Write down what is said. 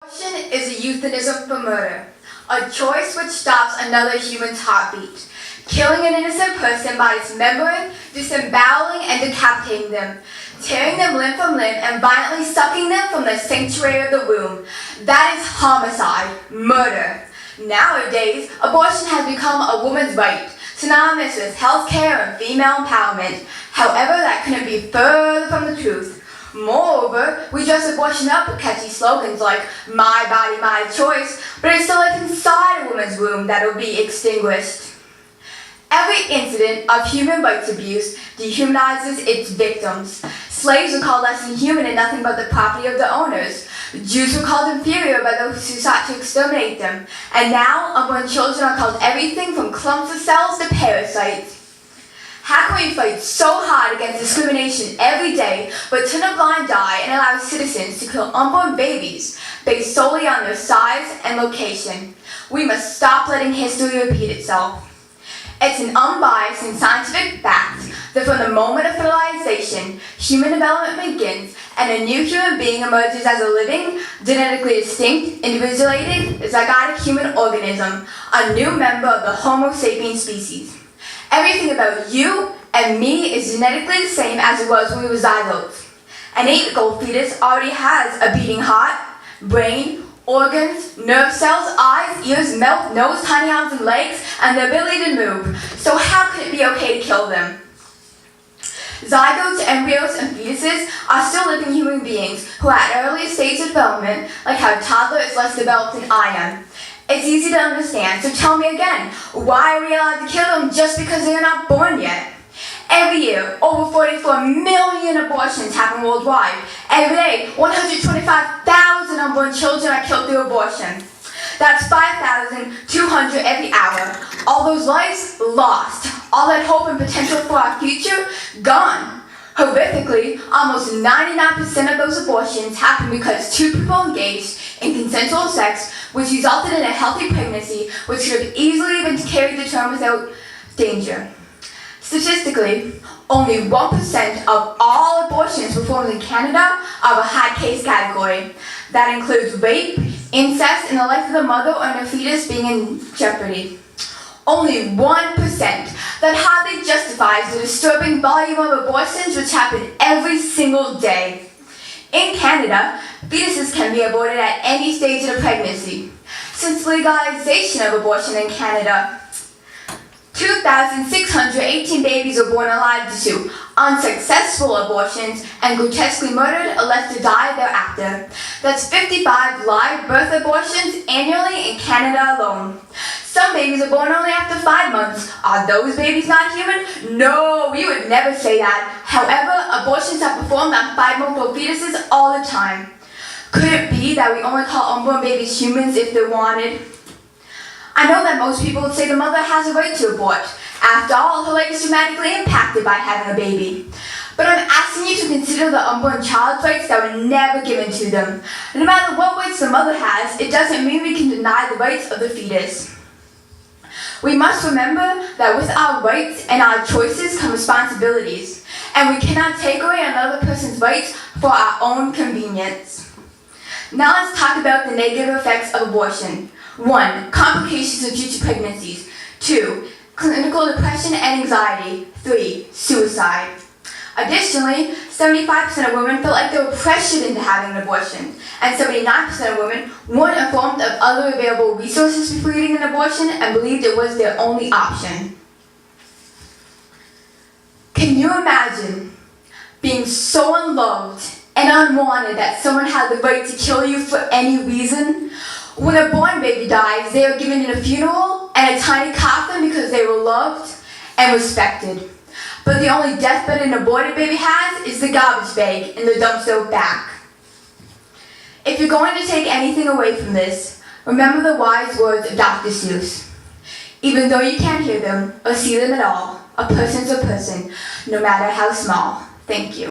Abortion is a euphemism for murder, a choice which stops another human's heartbeat, killing an innocent person by dismembering, disemboweling, and decapitating them, tearing them limb from limb, and violently sucking them from the sanctuary of the womb. That is homicide, murder. Nowadays, abortion has become a woman's right, synonymous with healthcare and female empowerment. However, that couldn't be further from the truth. Moreover, we dress abortion up with catchy slogans like, "My body, my choice," but it's the life inside a woman's womb that will be extinguished. Every incident of human rights abuse dehumanizes its victims. Slaves were called less than human and nothing but the property of the owners. Jews were called inferior by those who sought to exterminate them. And now, unborn children are called everything from clumps of cells to parasites. How can we fight so hard against discrimination every day, but turn a blind eye and allow citizens to kill unborn babies based solely on their size and location? We must stop letting history repeat itself. It's an unbiased and scientific fact that from the moment of fertilization, human development begins and a new human being emerges as a living, genetically distinct, individuated, zygotic human organism, a new member of the Homo sapiens species. Everything about you and me is genetically the same as it was when we were zygotes. An 8-week-old fetus already has a beating heart, brain, organs, nerve cells, eyes, ears, mouth, nose, tiny arms and legs, and the ability to move. So how could it be okay to kill them? Zygotes, embryos, and fetuses are still living human beings who are at early stages of development, like how a toddler is less developed than I am. It's easy to understand, so tell me again, why are we allowed to kill them just because they are not born yet? Every year, over 44 million abortions happen worldwide. Every day, 125,000 unborn children are killed through abortion. That's 5,200 every hour. All those lives lost. All that hope and potential for our future gone. Horrifically, almost 99% of those abortions happen because two people engaged in consensual sex, which resulted in a healthy pregnancy, which could have easily been carried to term without danger. Statistically, only 1% of all abortions performed in Canada are of a high case category. That includes rape, incest, and the life of the mother or her fetus being in jeopardy. Only 1%. That hardly justifies the disturbing volume of abortions which happen every single day. In Canada, fetuses can be aborted at any stage of pregnancy. Since legalization of abortion in Canada, 2,618 babies were born alive due to unsuccessful abortions and grotesquely murdered or left to die thereafter. That's 55 live birth abortions annually in Canada alone. Some babies are born only after 5 months. Are those babies not human? No, we would never say that. However, abortions are performed on 5-month-old fetuses all the time. Could it be that we only call unborn babies humans if they're wanted? I know that most people would say the mother has a right to abort. After all, her life is dramatically impacted by having a baby. But I'm asking you to consider the unborn child's rights that were never given to them. No matter what rights the mother has, it doesn't mean we can deny the rights of the fetus. We must remember that with our rights and our choices come responsibilities, and we cannot take away another person's rights for our own convenience. Now let's talk about the negative effects of abortion. 1. Complications of future pregnancies. 2. Clinical depression and anxiety. 3. Suicide. Additionally, 75% of women felt like they were pressured into having an abortion, and 79% of women weren't informed of other available resources before getting an abortion and believed it was their only option. Can you imagine being so unloved and unwanted that someone had the right to kill you for any reason? When a born baby dies, they are given a funeral and a tiny coffin because they were loved and respected. But the only deathbed an aborted baby has is the garbage bag in the dumpster back. If you're going to take anything away from this, remember the wise words of Dr. Seuss. Even though you can't hear them or see them at all, a person's a person, no matter how small. Thank you.